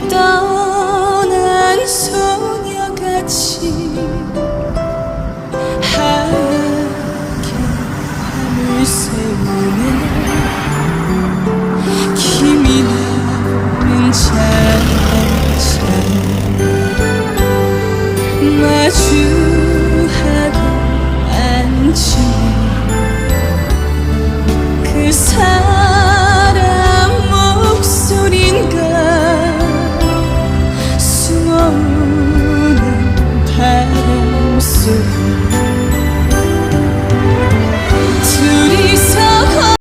떠난 소녀같이 하얗게 밤을 새우네. 김이 나는 차한잔 마주하고 앉으니 그 사람